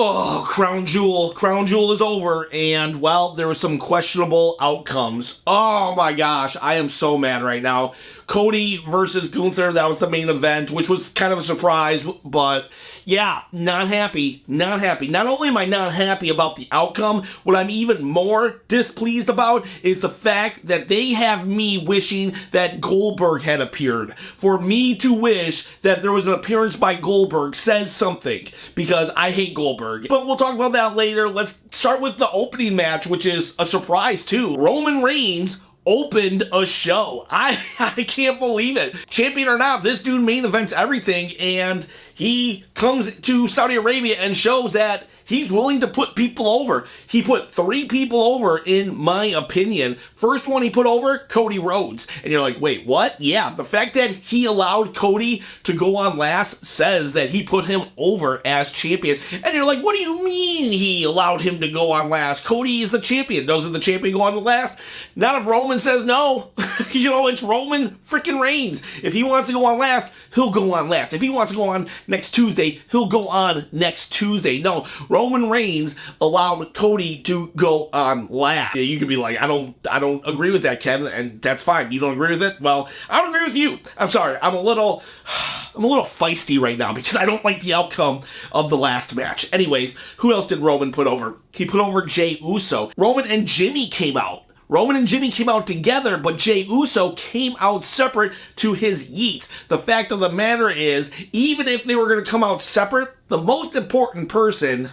Oh, Crown Jewel. Crown Jewel is over, and, well, there were some questionable outcomes. Oh, my gosh. I am so mad right now. Cody versus Gunther, that was the main event, which was kind of a surprise, but, yeah, not happy. Not happy. Not only am I not happy about the outcome, what I'm even more displeased about is the fact that they have me wishing that Goldberg had appeared. For me to wish that there was an appearance by Goldberg says something, because I hate Goldberg. But we'll talk about that later. Let's start with the opening match, which is a surprise too. Roman Reigns opened a show. I can't believe it. Champion or not, this dude main events everything, and he comes to Saudi Arabia and shows that he's willing to put people over. He put 3 people over, in my opinion. First one he put over, Cody Rhodes. And you're like, wait, what? Yeah, the fact that he allowed Cody to go on last says that he put him over as champion. And you're like, what do you mean he allowed him to go on last? Cody is the champion. Doesn't the champion go on the last? Not if Roman says no. It's Roman freaking Reigns. If he wants to go on last, he'll go on last. If he wants to go on next Tuesday, he'll go on next Tuesday. No, Roman Reigns allowed Cody to go on last. Yeah, you could be like, I don't agree with that, Ken, and that's fine. You don't agree with it? Well, I don't agree with you. I'm sorry. I'm a little feisty right now because I don't like the outcome of the last match. Anyways, who else did Roman put over? He put over Jey Uso. Roman and Jimmy came out. Roman and Jimmy came out together, but Jey Uso came out separate to his yeets. The fact of the matter is, even if they were going to come out separate, the most important person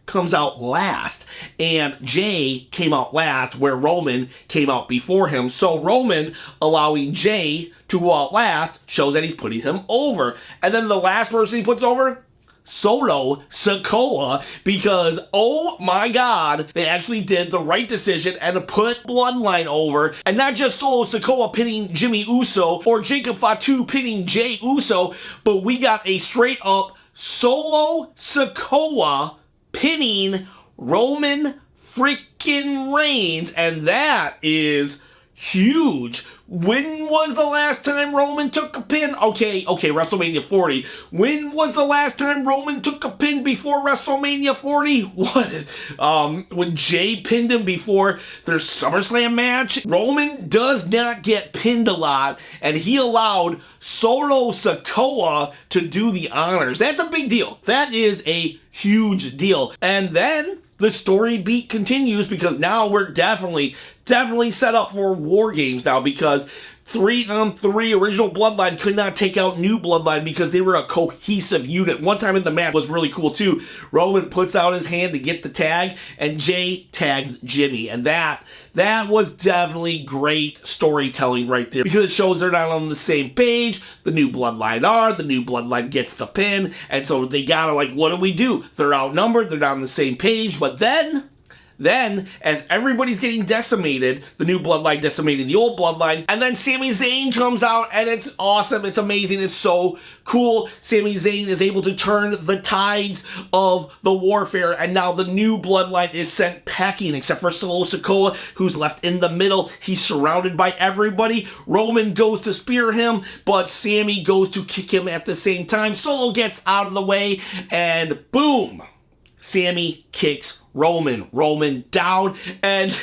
comes out last. And Jey came out last where Roman came out before him. So Roman allowing Jey to go out last shows that he's putting him over. And then the last person he puts over, Solo Sikoa, because, oh my god, they actually did the right decision and put Bloodline over, and not just Solo Sikoa pinning Jimmy Uso or Jacob Fatu pinning Jey Uso, but we got a straight up Solo Sikoa pinning Roman freaking Reigns, and that is huge. When was the last time Roman took a pin? Okay, WrestleMania 40. When was the last time Roman took a pin before WrestleMania 40? What? When Jey pinned him before their SummerSlam match? Roman does not get pinned a lot, and he allowed Solo Sikoa to do the honors. That's a big deal. That is a huge deal. And then the story beat continues, because now we're definitely set up for War Games now, because 3-on-3 original Bloodline could not take out new Bloodline because they were a cohesive unit. One time in the match was really cool too. Roman puts out his hand to get the tag, and Jey tags Jimmy, and that was definitely great storytelling right there, because it shows they're not on the same page. The new Bloodline are. The new Bloodline gets the pin, and so they gotta, like, what do? They're outnumbered. They're not on the same page. But then, as everybody's getting decimated, the new Bloodline decimating the old Bloodline, and then Sami Zayn comes out, and it's awesome, it's amazing, it's so cool. Sami Zayn is able to turn the tides of the warfare, and now the new Bloodline is sent packing, except for Solo Sikoa, who's left in the middle. He's surrounded by everybody. Roman goes to spear him, but Sami goes to kick him at the same time. Solo gets out of the way, and boom! Sami kicks Roman down, and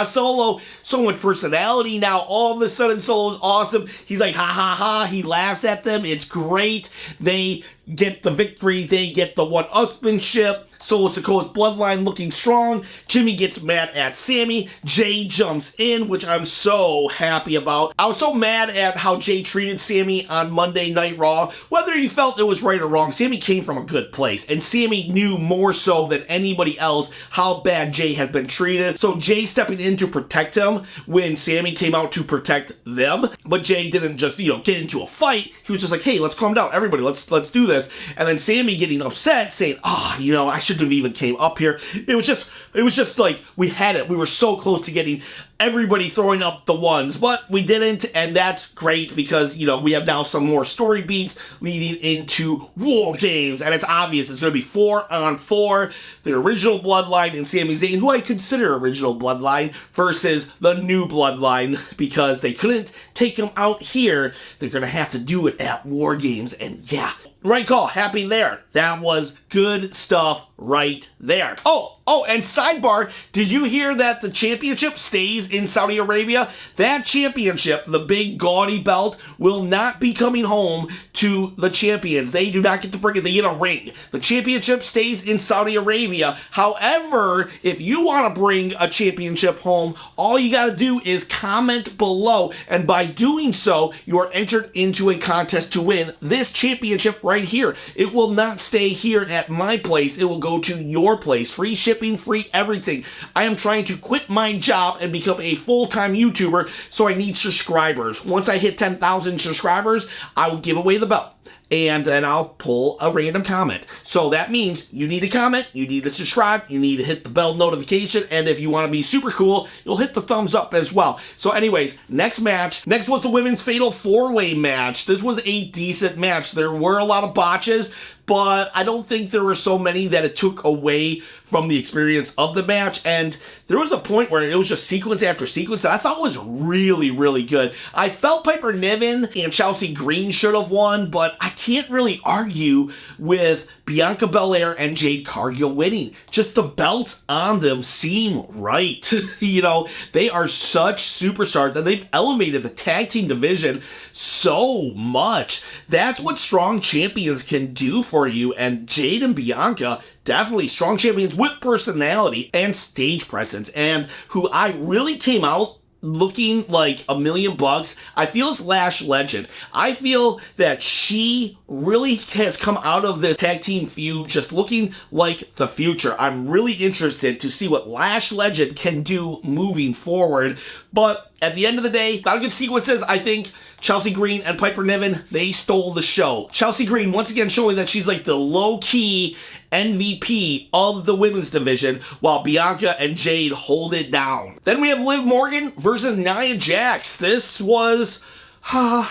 Solo, so much personality now. All of a sudden, Solo's awesome. He's like, ha ha ha. He laughs at them. It's great. They get the victory. They get the one-upmanship. Solo Sikoa's Bloodline looking strong. Jimmy gets mad at Sami. Jey jumps in, which I'm so happy about. I was so mad at how Jey treated Sami on Monday Night Raw. Whether he felt it was right or wrong, Sami came from a good place, and Sami knew more so than anybody else how bad Jey had been treated. So Jey stepping in to protect him when Sami came out to protect them. But Jey didn't just, get into a fight. He was just like, hey, let's calm down, everybody. Let's do this. And then Sami getting upset, saying, I shouldn't have even came up here. It was just like, we had it. We were so close to getting everybody throwing up the ones, but we didn't, and that's great because, you know, we have now some more story beats leading into War Games, and it's obvious it's going to be 4-on-4, the original Bloodline and Sami Zayn, who I consider original Bloodline, versus the new Bloodline, because they couldn't take them out here. They're going to have to do it at War Games, and yeah, right call, happy there. That was good stuff right there. Oh, and sidebar, did you hear that the championship stays in Saudi Arabia? That championship, the big gaudy belt, will not be coming home to the champions. They do not get to bring it. They get a ring. The championship stays in Saudi Arabia. However, if you want to bring a championship home, all you got to do is comment below. And by doing so, you are entered into a contest to win this championship right here. It will not stay here at my place. It will go to your place. Free shipping, free everything. I am trying to quit my job and become a full-time YouTuber, so I need subscribers. Once I hit 10,000 subscribers, I will give away the belt. And then I'll pull a random comment. So that means you need to comment, you need to subscribe, you need to hit the bell notification, and if you want to be super cool, you'll hit the thumbs up as well. So anyways, next match. Next was the women's fatal 4-way match. This was a decent match. There were a lot of botches, but I don't think there were so many that it took away from the experience of the match. And there was a point where it was just sequence after sequence that I thought was really, really good. I felt Piper Niven and Chelsea Green should have won, but I can't really argue with Bianca Belair and Jade Cargill winning. Just the belts on them seem right. You know, they are such superstars, and they've elevated the tag team division so much. That's what strong champions can do for you, and Jade and Bianca, definitely strong champions with personality and stage presence, and who I really came out looking like $1,000,000. I feel is Lash Legend. I feel that she really has come out of this tag team feud just looking like the future. I'm really interested to see what Lash Legend can do moving forward. But at the end of the day, a lot of good sequences. I think Chelsea Green and Piper Niven, they stole the show. Chelsea Green, once again, showing that she's like the low-key MVP of the women's division, while Bianca and Jade hold it down. Then we have Liv Morgan versus Nia Jax. This was,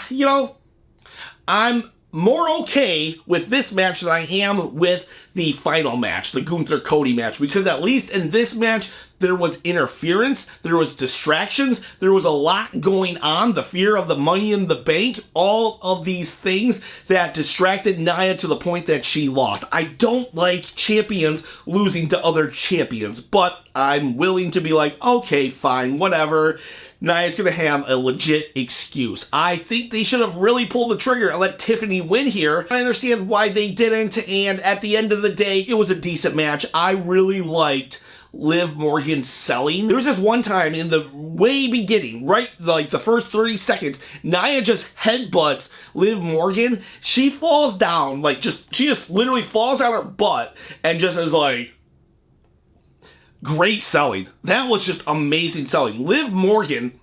you know, I'm more okay with this match than I am with the final match, the Gunther Cody match, because at least in this match, there was interference, there was distractions, there was a lot going on, the fear of the Money in the Bank, all of these things that distracted Nia to the point that she lost. I don't like champions losing to other champions, but I'm willing to be like, okay, fine, whatever. Nia's going to have a legit excuse. I think they should have really pulled the trigger and let Tiffany win here. I understand why they didn't, and at the end of the day, it was a decent match. I really liked Liv Morgan selling. There was this one time in the way beginning, right, like the first 30 seconds, Nia just headbutts Liv Morgan. She falls down, like she just literally falls on her butt and just is like, great selling. That was just amazing selling. Liv Morgan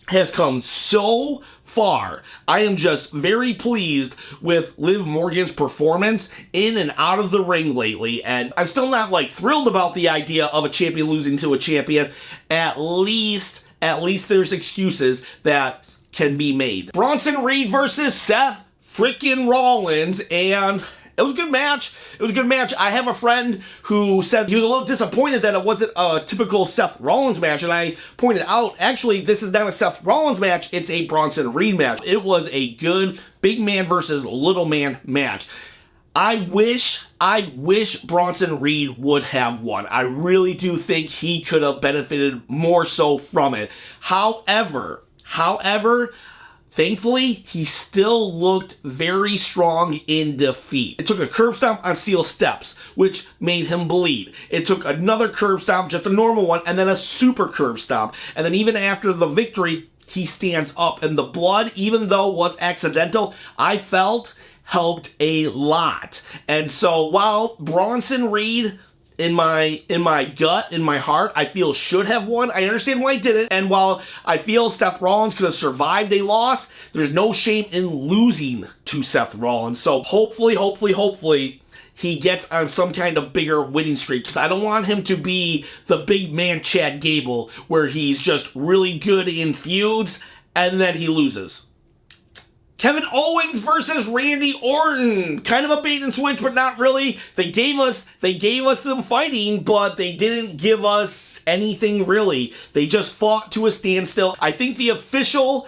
has come so far. I am just very pleased with Liv Morgan's performance in and out of the ring lately, and I'm still not like thrilled about the idea of a champion losing to a champion. At least there's excuses that can be made. Bronson Reed versus Seth frickin' Rollins, and it was a good match. It was a good match. I have a friend who said he was a little disappointed that it wasn't a typical Seth Rollins match, and I pointed out, actually, this is not a Seth Rollins match, it's a Bronson Reed match. It was a good big man versus little man match. I wish Bronson Reed would have won. I really do think he could have benefited more so from it. However, thankfully, he still looked very strong in defeat. It took a curb stomp on steel steps, which made him bleed. It took another curb stomp, just a normal one, and then a super curb stomp. And then even after the victory, he stands up. And the blood, even though was accidental, I felt helped a lot. And so while Bronson Reed, in my gut, in my heart, I feel should have won. I understand why he didn't. And while I feel Seth Rollins could have survived a loss, there's no shame in losing to Seth Rollins. So hopefully, he gets on some kind of bigger winning streak, because I don't want him to be the big man Chad Gable, where he's just really good in feuds and then he loses. Kevin Owens versus Randy Orton. Kind of a bait and switch, but not really. They gave us them fighting, but they didn't give us anything really. They just fought to a standstill. I think the official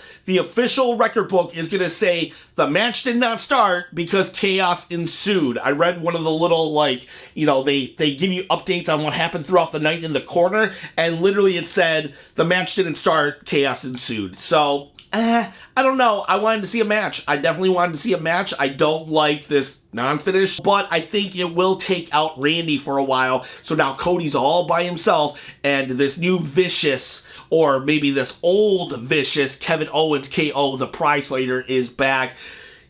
record book is going to say the match did not start because chaos ensued. I read one of the little, like, you know, they give you updates on what happened throughout the night in the corner, and literally it said the match didn't start, chaos ensued. So, I don't know. I wanted to see a match. I definitely wanted to see a match. I don't like this non-finish, but I think it will take out Randy for a while. So now Cody's all by himself, and this new vicious, or maybe this old vicious Kevin Owens KO, the prize fighter, is back.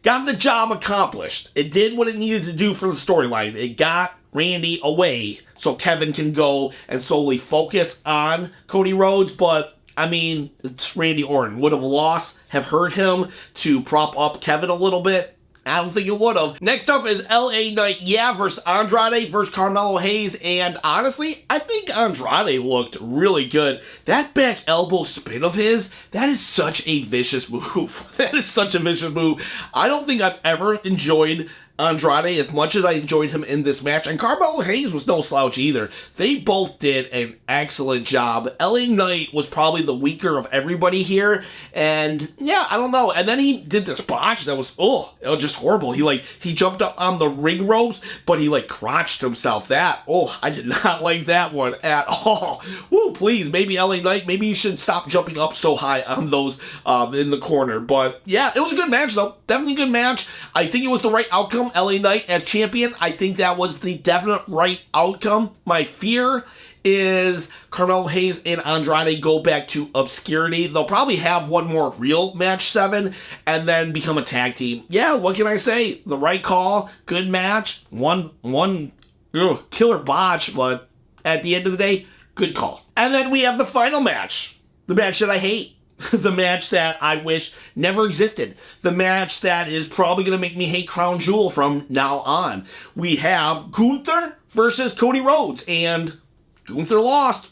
Got the job accomplished. It did what it needed to do for the storyline. It got Randy away so Kevin can go and solely focus on Cody Rhodes, but I mean, it's Randy Orton. Would have lost, have hurt him to prop up Kevin a little bit? I don't think it would have. Next up is LA Knight, versus Andrade versus Carmelo Hayes. And honestly, I think Andrade looked really good. That back elbow spin of his, that is such a vicious move. That is such a vicious move. I don't think I've ever enjoyed Andrade as much as I enjoyed him in this match, and Carmelo Hayes was no slouch either. They both did an excellent job. LA Knight was probably the weaker of everybody here, and yeah, I don't know. And then he did this botch that was, it was just horrible. He jumped up on the ring ropes, but he crotched himself. I did not like that one at all. Woo, please, maybe LA Knight, maybe you should stop jumping up so high on those in the corner. But yeah, it was a good match though. Definitely a good match. I think it was the right outcome. LA Knight as champion, I think that was the definite right outcome. My fear is Carmelo Hayes and Andrade go back to obscurity. They'll probably have one more real match 7 and then become a tag team. Yeah, what can I say? The right call, good match, one killer botch, but at the end of the day, good call. And then we have the final match, the match that I hate. The match that I wish never existed. The match that is probably going to make me hate Crown Jewel from now on. We have Gunther versus Cody Rhodes, and Gunther lost.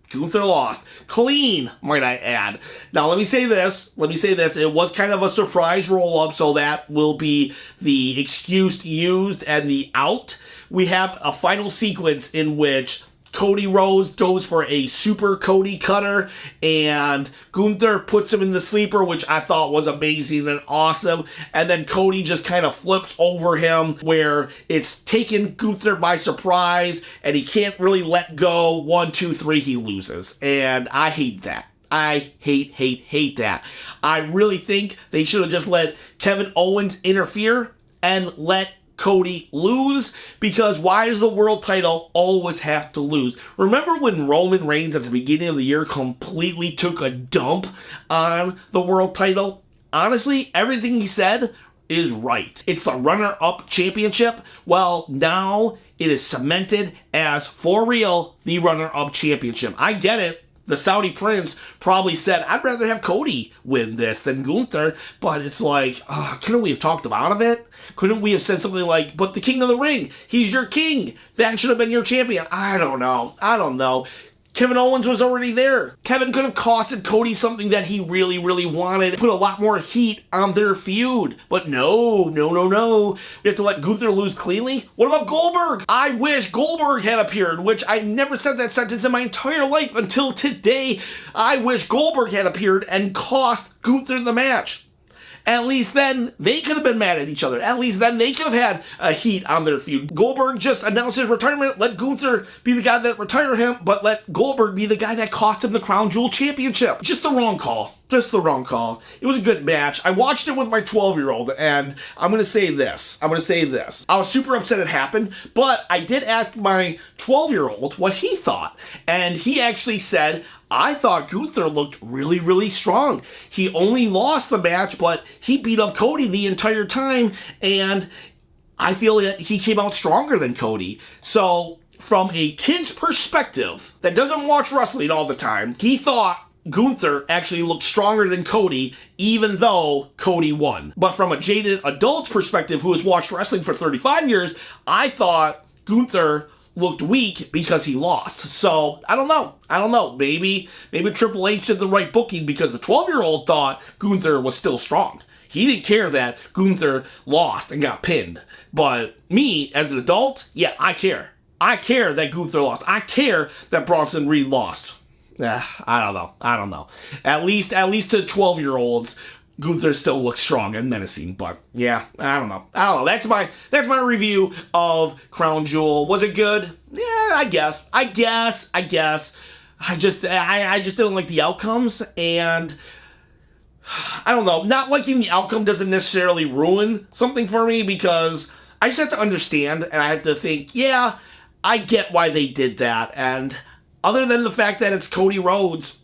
Gunther lost. Clean, might I add. Now, let me say this. It was kind of a surprise roll-up, so that will be the excuse used and the out. We have a final sequence in which Cody Rhodes goes for a super Cody cutter, and Gunther puts him in the sleeper, which I thought was amazing and awesome. And then Cody just kind of flips over him, where it's taken Gunther by surprise, and he can't really let go. 1, 2, 3, he loses. And I hate that. I hate that. I really think they should have just let Kevin Owens interfere and let Cody lose, because why does the world title always have to lose? Remember when Roman Reigns at the beginning of the year completely took a dump on the world title? Honestly, everything he said is right. It's the runner-up championship. Well, now it is cemented as, for real, the runner-up championship. I get it. The Saudi Prince probably said, I'd rather have Cody win this than Gunther, but it's like, couldn't we have talked him out of it? Couldn't we have said something like, but the King of the Ring, he's your king. That should have been your champion. I don't know. Kevin Owens was already there. Kevin could have costed Cody something that he really, really wanted. Put a lot more heat on their feud. But no. We have to let Gunther lose cleanly? What about Goldberg? I wish Goldberg had appeared, which I never said that sentence in my entire life until today. I wish Goldberg had appeared and cost Gunther the match. At least then, they could have been mad at each other. At least then, they could have had a heat on their feud. Goldberg just announced his retirement. Let Gunther be the guy that retired him, but let Goldberg be the guy that cost him the Crown Jewel Championship. Just the wrong call. Just the wrong call. It was a good match. I watched it with my 12-year-old, and I'm going to say this. I was super upset it happened, but I did ask my 12-year-old what he thought, and he actually said, I thought Gunther looked really, really strong. He only lost the match, but he beat up Cody the entire time, and I feel that he came out stronger than Cody. So, from a kid's perspective that doesn't watch wrestling all the time, he thought Gunther actually looked stronger than Cody, even though Cody won. But from a jaded adult's perspective who has watched wrestling for 35 years, I thought Gunther looked weak because he lost. So, I don't know. Maybe Triple H did the right booking because the 12-year-old thought Gunther was still strong. He didn't care that Gunther lost and got pinned. But me, as an adult, yeah, I care. I care that Gunther lost. I care that Bronson Reed lost. I don't know. At least to 12-year-olds, Gunther still looks strong and menacing. But yeah, I don't know. That's my review of Crown Jewel. Was it good? Yeah, I guess. I just didn't like the outcomes, and I don't know. Not liking the outcome doesn't necessarily ruin something for me, because I just have to understand, and I have to think, yeah, I get why they did that. And other than the fact that it's Cody Rhodes,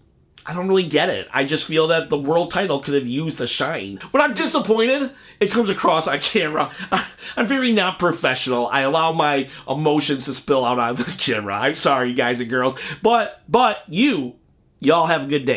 I don't really get it. I just feel that the world title could have used the shine. When I'm disappointed, it comes across on camera. I'm very not professional. I allow my emotions to spill out on the camera. I'm sorry, guys and girls. But y'all have a good day.